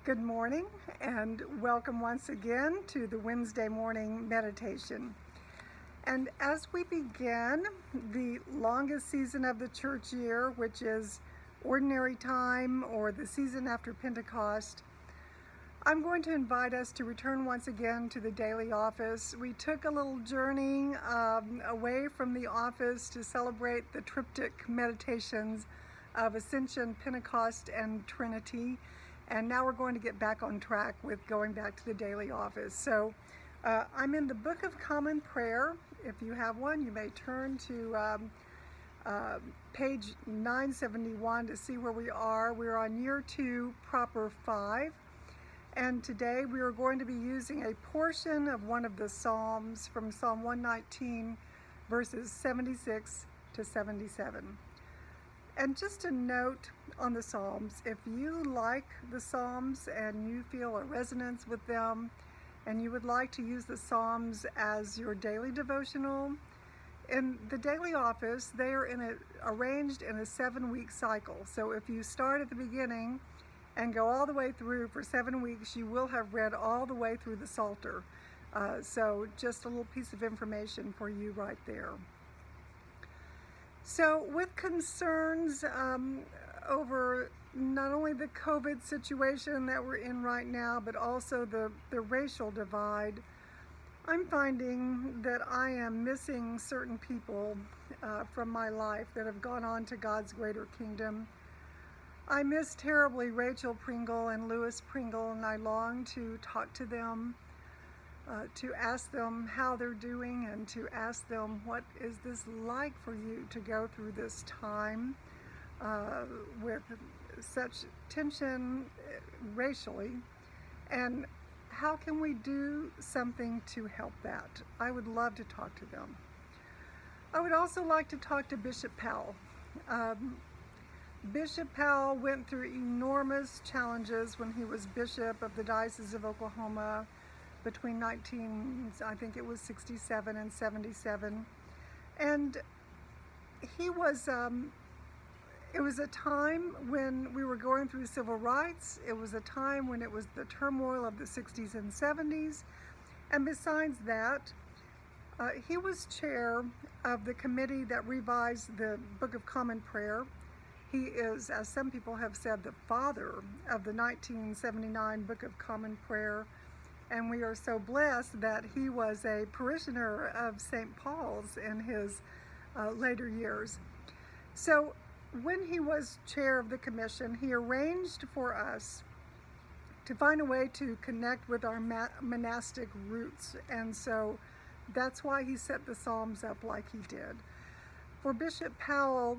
Good morning and welcome once again to the Wednesday morning meditation. And as we begin the longest season of the church year, which is ordinary time or the season after Pentecost, I'm going to invite us to return once again to the daily office. We took a little journey away from the office to celebrate the triptych meditations of Ascension, Pentecost, and Trinity. And now we're going to get back on track with going back to the daily office. So I'm in the Book of Common Prayer. If you have one, you may turn to page 971 to see where we are. We're on year 2, proper 5. And today we are going to be using a portion of one of the Psalms from Psalm 119, verses 76 to 77. And just a note on the Psalms, if you like the Psalms and you feel a resonance with them and you would like to use the Psalms as your daily devotional, in the daily office, they are arranged in a 7-week cycle. So if you start at the beginning and go all the way through for 7 weeks, you will have read all the way through the Psalter. So just a little piece of information for you right there. So with concerns over not only the COVID situation that we're in right now, but also the racial divide, I'm finding that I am missing certain people from my life that have gone on to God's greater kingdom. I miss terribly Rachel Pringle and Louis Pringle, and I long to talk to them, to ask them how they're doing and to ask them, what is this like for you to go through this time with such tension racially, and how can we do something to help that? I would love to talk to them. I would also like to talk to Bishop Powell. Bishop Powell went through enormous challenges when he was bishop of the Diocese of Oklahoma between 1967 and 77. And he was, it was a time when we were going through civil rights. It was a time when it was the turmoil of the 60s and 70s. And besides that, he was chair of the committee that revised the Book of Common Prayer. He is, as some people have said, the father of the 1979 Book of Common Prayer. And we are so blessed that he was a parishioner of St. Paul's in his later years. So when he was chair of the commission, he arranged for us to find a way to connect with our monastic roots. And so that's why he set the Psalms up like he did. For Bishop Powell,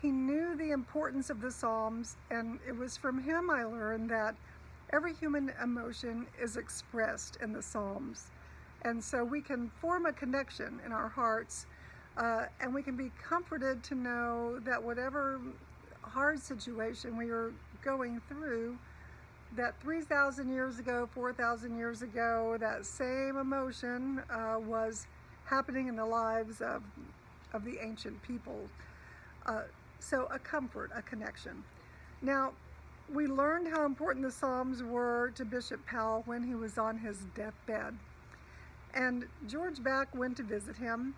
he knew the importance of the Psalms, and it was from him I learned that every human emotion is expressed in the Psalms. And so we can form a connection in our hearts, and we can be comforted to know that whatever hard situation we are going through, that 3,000 years ago, 4,000 years ago, that same emotion was happening in the lives of the ancient people. So a comfort, a connection. Now, we learned how important the Psalms were to Bishop Powell when he was on his deathbed. And George Back went to visit him,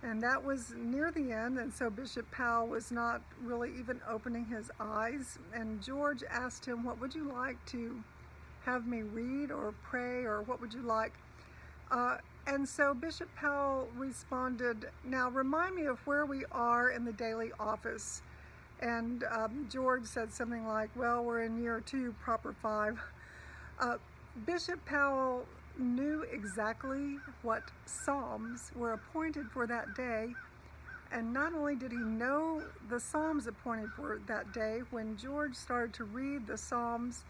and that was near the end, and so Bishop Powell was not really even opening his eyes. And George asked him, what would you like to have me read or pray, or what would you like? And so Bishop Powell responded, now remind me of where we are in the daily office. And George said something like, well, we're in year 2, proper 5. Bishop Powell knew exactly what Psalms were appointed for that day. And not only did he know the Psalms appointed for that day, when George started to read the Psalms,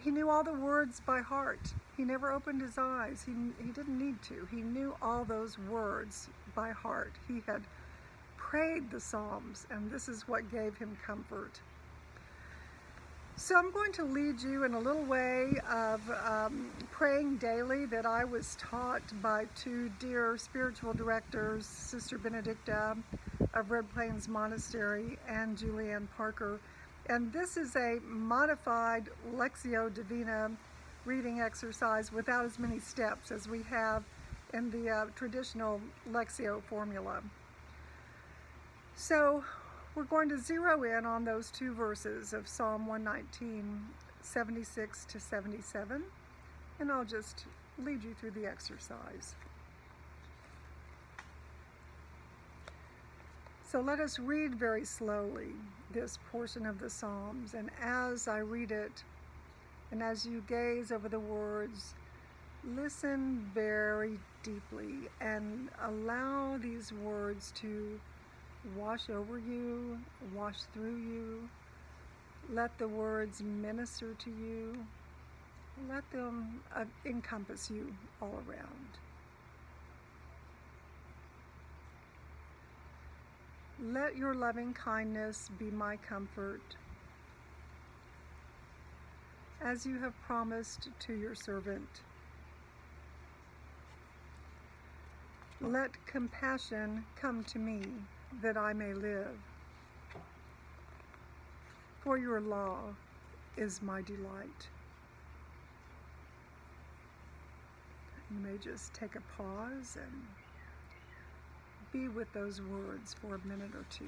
he knew all the words by heart. He never opened his eyes. He didn't need to. He knew all those words by heart. He had prayed the Psalms, and this is what gave him comfort. So I'm going to lead you in a little way of praying daily that I was taught by 2 dear spiritual directors, Sister Benedicta of Red Plains Monastery and Julianne Parker. And this is a modified Lectio Divina reading exercise without as many steps as we have in the traditional Lectio formula. So we're going to zero in on those two verses of Psalm 119, 76 to 77, and I'll just lead you through the exercise. So let us read very slowly this portion of the Psalms, and as I read it, and as you gaze over the words, listen very deeply and allow these words to wash over you, wash through you. Let the words minister to you. Let them encompass you all around. Let your loving kindness be my comfort, as you have promised to your servant. Let compassion come to me, that I may live. For your law is my delight. You may just take a pause and be with those words for a minute or two.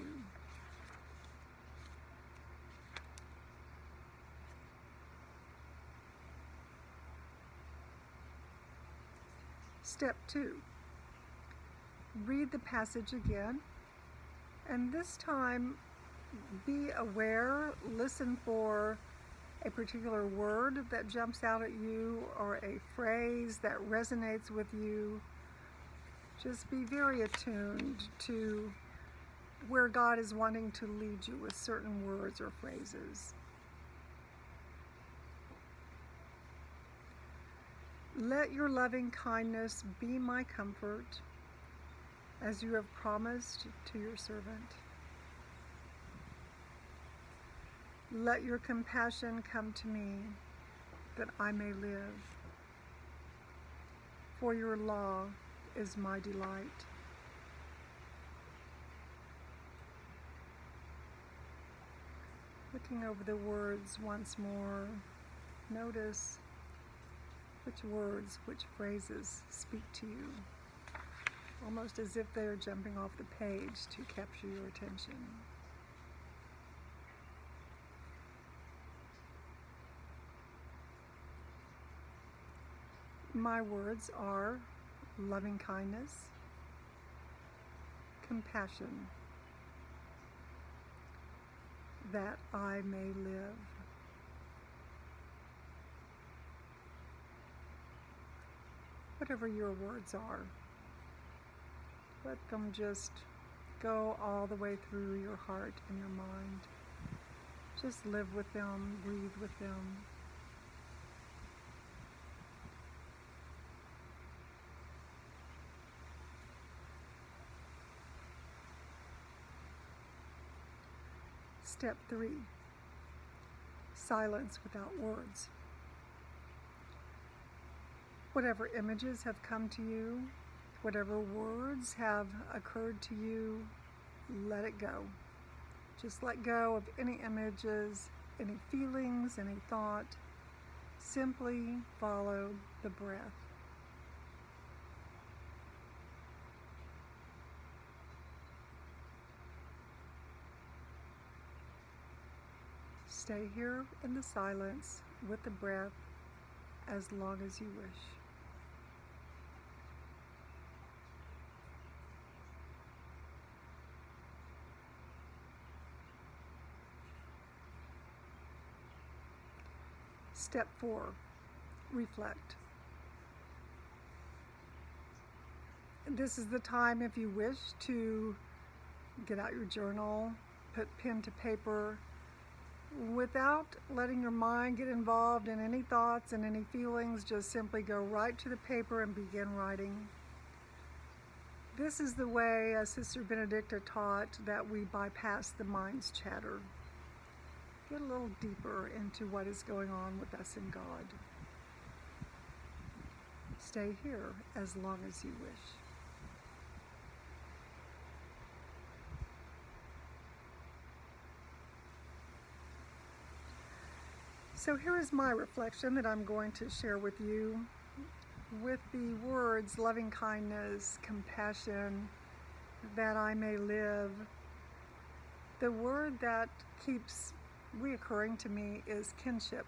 Step 2. Read the passage again, and this time be aware, listen for a particular word that jumps out at you or a phrase that resonates with you. Just be very attuned to where God is wanting to lead you with certain words or phrases. Let your loving kindness be my comfort, as you have promised to your servant. Let your compassion come to me, that I may live. For your law is my delight. Looking over the words once more, notice which words, which phrases speak to you, almost as if they're jumping off the page to capture your attention. My words are loving kindness, compassion, that I may live. Whatever your words are, let them just go all the way through your heart and your mind. Just live with them, breathe with them. Step 3, silence without words. Whatever images have come to you, whatever words have occurred to you, let it go. Just let go of any images, any feelings, any thought. Simply follow the breath. Stay here in the silence with the breath as long as you wish. Step 4, reflect. This is the time, if you wish, to get out your journal, put pen to paper, without letting your mind get involved in any thoughts and any feelings. Just simply go right to the paper and begin writing. This is the way, as Sister Benedicta taught, that we bypass the mind's chatter. Get a little deeper into what is going on with us and God. Stay here as long as you wish. So here is my reflection that I'm going to share with you with the words loving kindness, compassion, that I may live. The word that keeps reoccurring to me is kinship.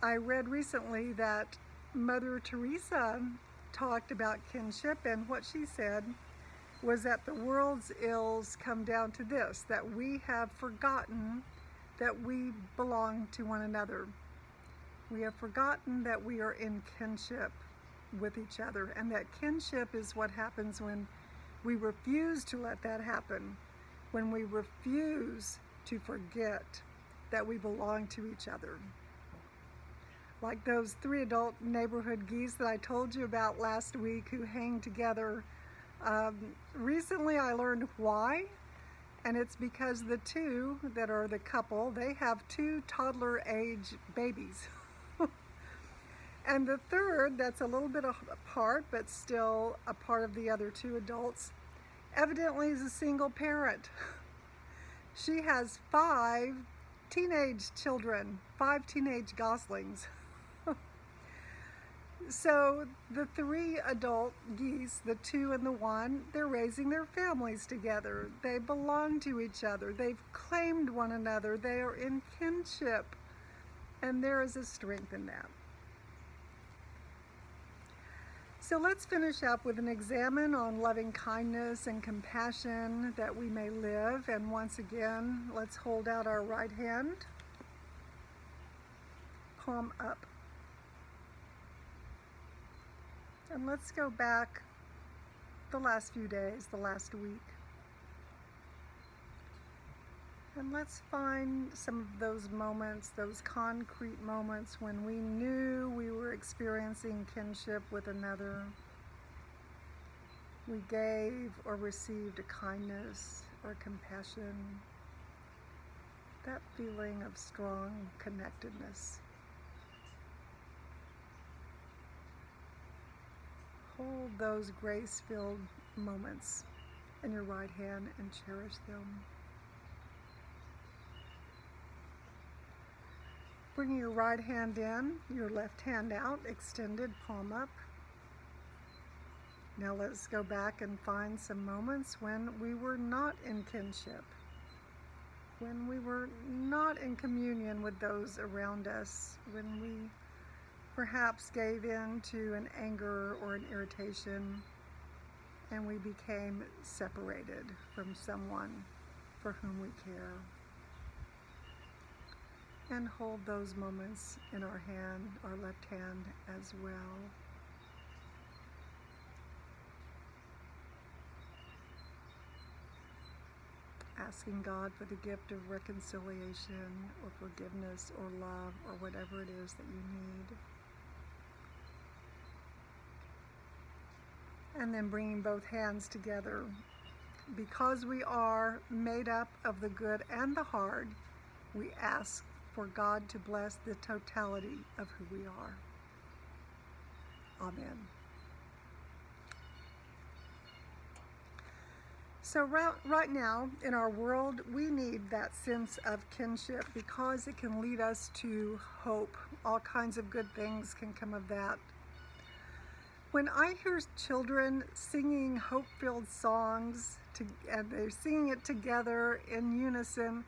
I read recently that Mother Teresa talked about kinship, and what she said was that the world's ills come down to this, that we have forgotten that we belong to one another. We have forgotten that we are in kinship with each other, and that kinship is what happens when we refuse to let that happen, when we refuse to forget that we belong to each other. Like those 3 adult neighborhood geese that I told you about last week who hang together. Recently I learned why, and it's because the 2 that are the couple, they have 2 toddler age babies. And the 3rd, that's a little bit apart, but still a part of the other 2 adults, evidently is a single parent. She has 5 teenage children, 5 teenage goslings. So the 3 adult geese, the 2 and the 1, they're raising their families together. They belong to each other. They've claimed one another. They are in kinship. And there is a strength in that. So let's finish up with an examine on loving kindness and compassion that we may live. And once again, let's hold out our right hand, palm up. And let's go back the last few days, the last week. And let's find some of those moments, those concrete moments when we knew we were experiencing kinship with another. We gave or received a kindness or compassion, that feeling of strong connectedness. Hold those grace-filled moments in your right hand and cherish them. Bring your right hand in, your left hand out, extended, palm up. Now let's go back and find some moments when we were not in kinship, when we were not in communion with those around us, when we perhaps gave in to an anger or an irritation, and we became separated from someone for whom we care. And hold those moments in our hand, our left hand as well. Asking God for the gift of reconciliation or forgiveness or love or whatever it is that you need. And then bringing both hands together. Because we are made up of the good and the hard, we ask for God to bless the totality of who we are. Amen. So right now in our world, we need that sense of kinship because it can lead us to hope. All kinds of good things can come of that. When I hear children singing hope-filled songs, and they're singing it together in unison,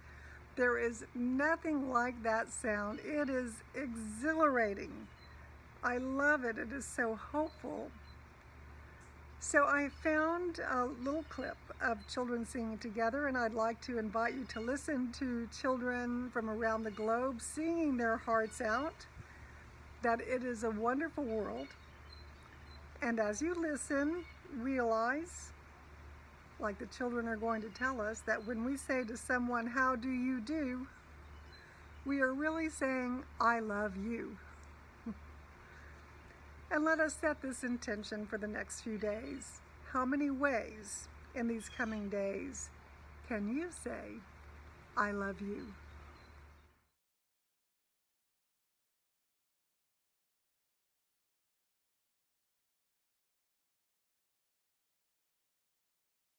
there is nothing like that sound. It is exhilarating. I love it. It is so hopeful. So I found a little clip of children singing together, and I'd like to invite you to listen to children from around the globe singing their hearts out, that it is a wonderful world. And as you listen, realize, like the children are going to tell us, that when we say to someone, "How do you do?" we are really saying, "I love you." And let us set this intention for the next few days. How many ways in these coming days can you say, "I love you"?